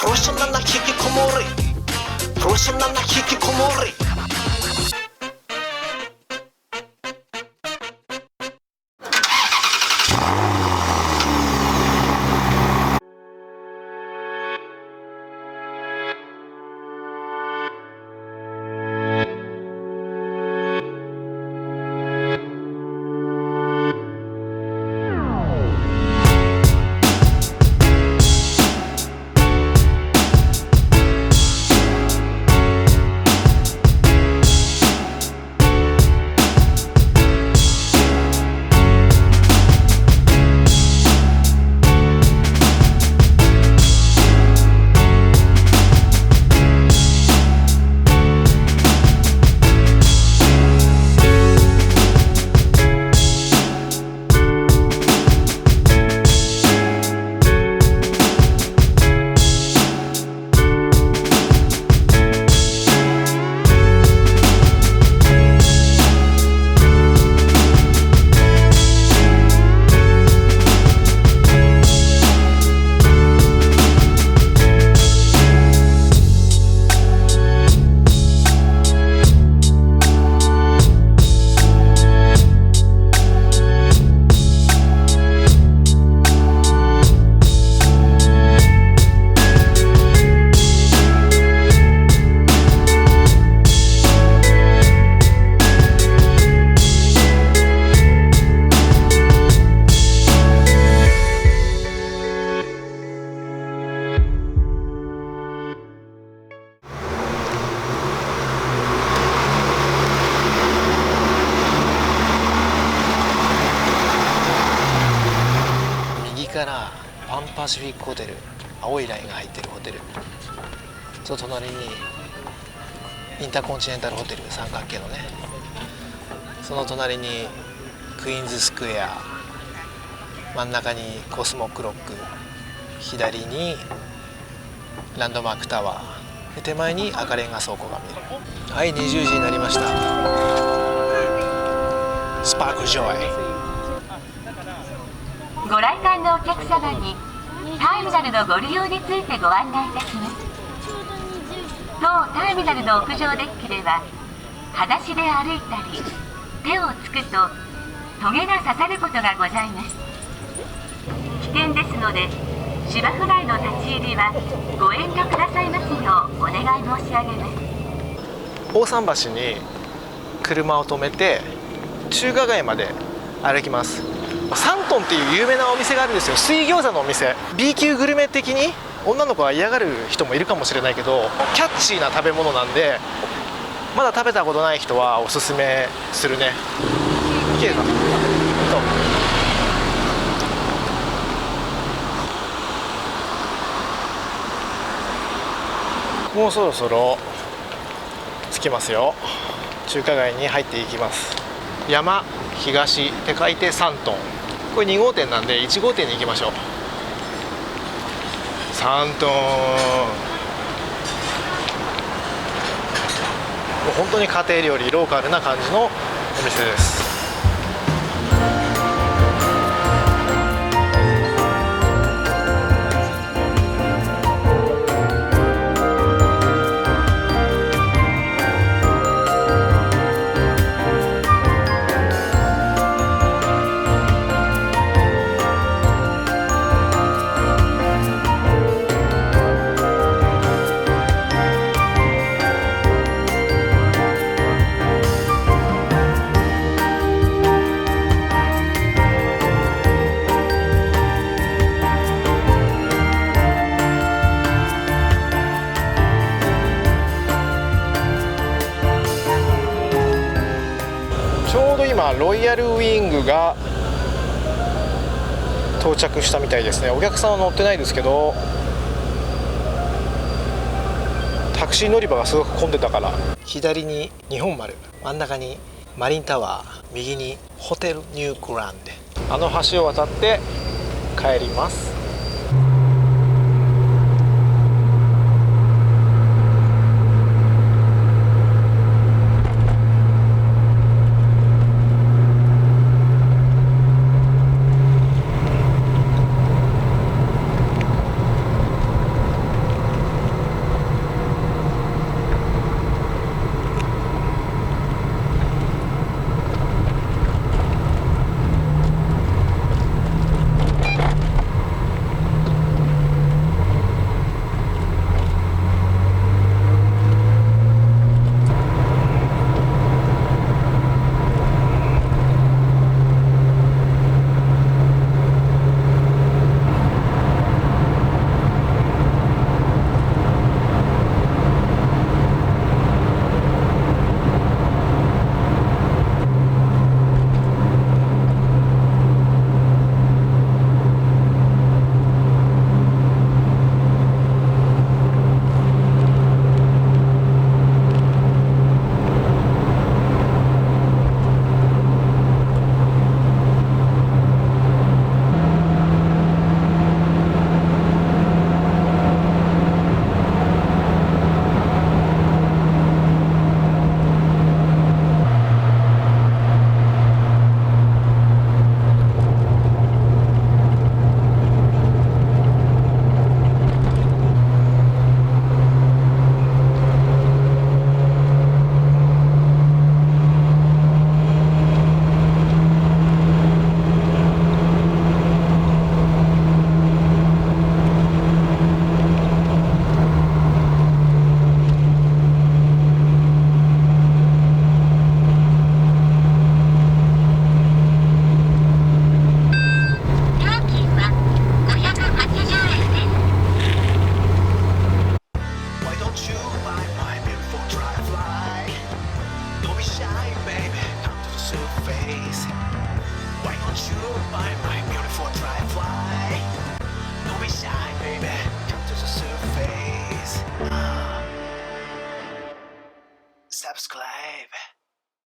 プロフェッショナルな引きこもり、プロフェッショナルな引きこもり。からパンパシフィックホテル、青いラインが入ってるホテル、その隣にインターコンチネンタルホテル、三角形のね、その隣にクイーンズスクエア、真ん中にコスモクロック、左にランドマークタワーで、手前に赤レンガ倉庫が見える。はい、20時になりました。スパークジョイ。ご来館のお客様にターミナルのご利用についてご案内いたします。当ターミナルの屋上デッキでは、裸足で歩いたり手をつくとトゲが刺さることがございます。危険ですので芝生内の立ち入りはご遠慮くださいますようお願い申し上げます。大桟橋に車を止めて中華街まで歩きます。サントンっていう有名なお店があるんですよ。水餃子のお店。 B 級グルメ的に女の子は嫌がる人もいるかもしれないけど、キャッチーな食べ物なんで、まだ食べたことない人はおすすめするね。綺麗だ。もうそろそろ着きますよ。中華街に入っていきます。山東って書いてサントン。これ2号店なんで1号店に行きましょう。サントン、もう本当に家庭料理、ローカルな感じのお店です。今ロイヤルウィングが到着したみたいですね。お客さんは乗ってないですけど、タクシー乗り場がすごく混んでたから。左に日本丸、真ん中にマリンタワー、右にホテルニューグランデ。あの橋を渡って帰ります。subscribe